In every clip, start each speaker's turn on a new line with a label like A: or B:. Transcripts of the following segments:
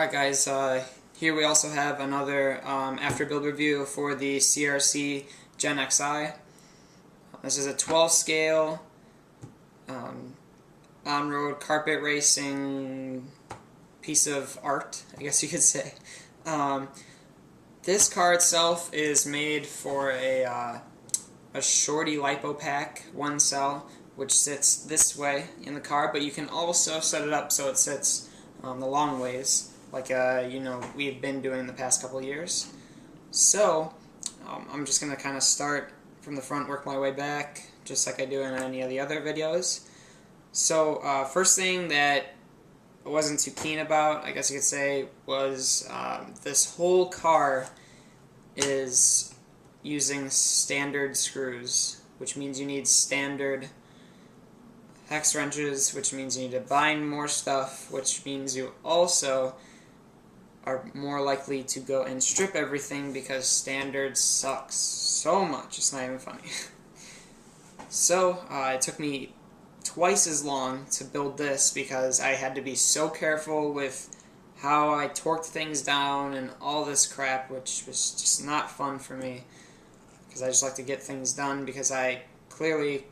A: Alright guys, here we also have another after build review for the CRC Gen XI. This is a 12 scale on-road carpet racing piece of art, I guess you could say. This car itself is made for a shorty lipo pack, one cell, which sits this way in the car, but you can also set it up so it sits the long ways, like we've been doing the past couple years. So I'm just going to kind of start from the front, work my way back, just like I do in any of the other videos. So first thing that I wasn't too keen about, I guess you could say, was this whole car is using standard screws, which means you need standard hex wrenches, which means you need to bind more stuff, which means you also are more likely to go and strip everything because standard sucks so much, it's not even funny. So it took me twice as long to build this because I had to be so careful with how I torqued things down and all this crap, which was just not fun for me because I just like to get things done because I clearly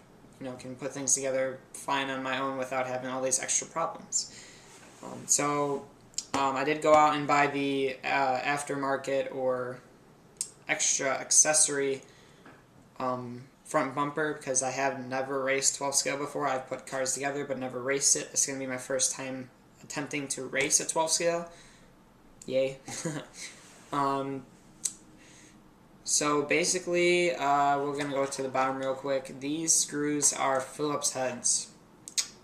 A: can put things together fine on my own without having all these extra problems. I did go out and buy the aftermarket or extra accessory front bumper because I have never raced 12 scale before. I've put cars together but never raced it. It's going to be my first time attempting to race a 12 scale. Yay. So basically, we're going to go to the bottom real quick. These screws are Phillips heads.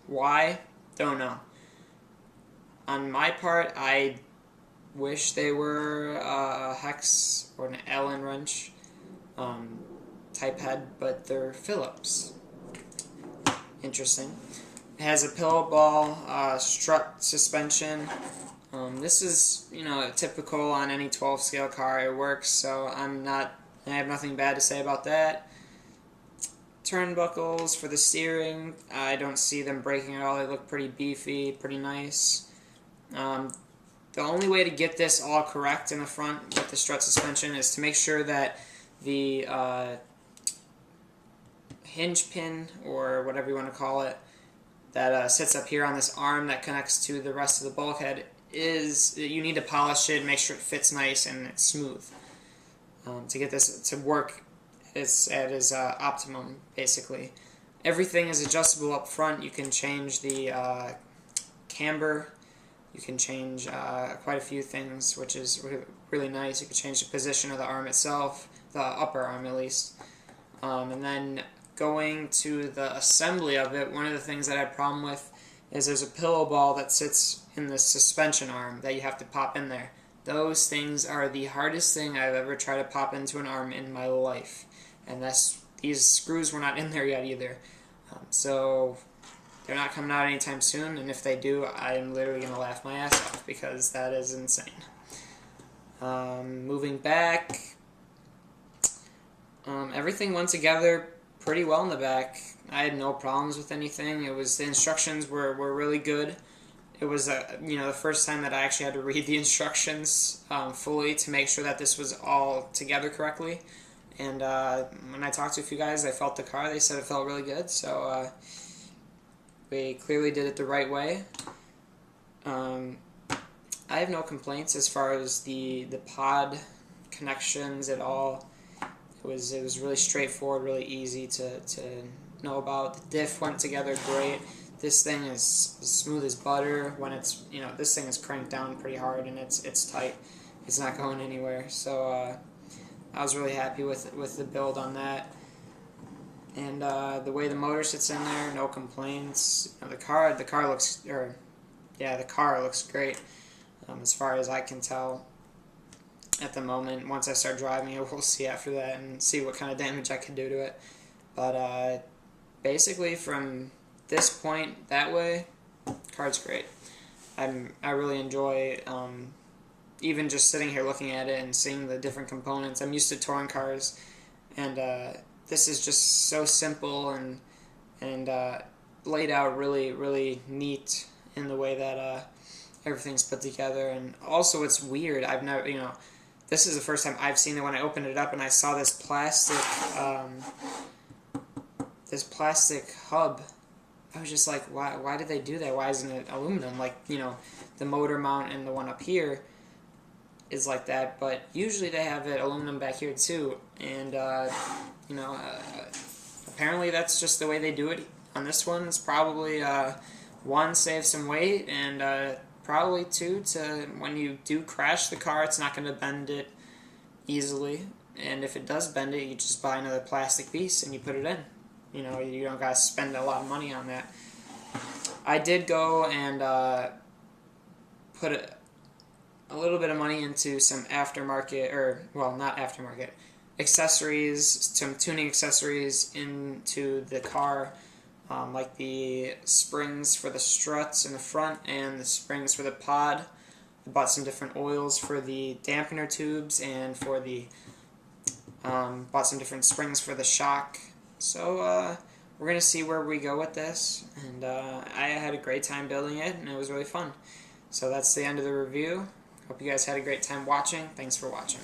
A: Why? Don't know. On my part, I wish they were a hex or an Allen wrench type head, but they're Phillips. Interesting. It has a pillow ball strut suspension. This is, typical on any 12 scale car. It works, so I have nothing bad to say about that. Turnbuckles for the steering, I don't see them breaking at all. They look pretty beefy, pretty nice. The only way to get this all correct in the front with the strut suspension is to make sure that the hinge pin, or whatever you want to call it, that sits up here on this arm that connects to the rest of the bulkhead, you need to polish it and make sure it fits nice and it's smooth to get this to work at its optimum, basically. Everything is adjustable up front. You can change the camber. You can change quite a few things, which is really nice. You can change the position of the arm itself, the upper arm at least. And then going to the assembly of it, one of the things that I had a problem with is there's a pillow ball that sits in the suspension arm that you have to pop in there. Those things are the hardest thing I've ever tried to pop into an arm in my life. And these screws were not in there yet either. So they're not coming out anytime soon, and if they do, I am literally going to laugh my ass off because that is insane. Moving back, everything went together pretty well in the back. I had no problems with anything. The instructions were really good. It was the first time that I actually had to read the instructions fully to make sure that this was all together correctly. And when I talked to a few guys, they felt the car. They said it felt really good. So we clearly did it the right way. I have no complaints as far as the pod connections at all. It was really straightforward, really easy to know about. The diff went together great. This thing is smooth as butter. When it's this thing is cranked down pretty hard and it's tight. It's not going anywhere. So I was really happy with the build on that. And the way the motor sits in there, no complaints. The car looks great as far as I can tell at the moment. Once I start driving it, we'll see after that and see what kind of damage I can do to it. But basically from this point that way, car's great. I really enjoy even just sitting here looking at it and seeing the different components. I'm used to touring cars, and this is just so simple and laid out really, really neat in the way that everything's put together. And also it's weird, I've never, this is the first time I've seen it when I opened it up and I saw this plastic hub. I was just like, why did they do that? Why isn't it aluminum? Like, the motor mount and the one up here is like that, but usually they have it aluminum back here too. And, apparently that's just the way they do it on this one. It's probably, one, save some weight, and probably two, to when you do crash the car, it's not going to bend it easily. And if it does bend it, you just buy another plastic piece and you put it in. You don't got to spend a lot of money on that. I did go and put a little bit of money into some aftermarket, not aftermarket, accessories, some tuning accessories into the car, like the springs for the struts in the front and the springs for the pod. I bought some different oils for the dampener tubes and for the, bought some different springs for the shock. So we're going to see where we go with this, and I had a great time building it, and it was really fun. So that's the end of the review. Hope you guys had a great time watching. Thanks for watching.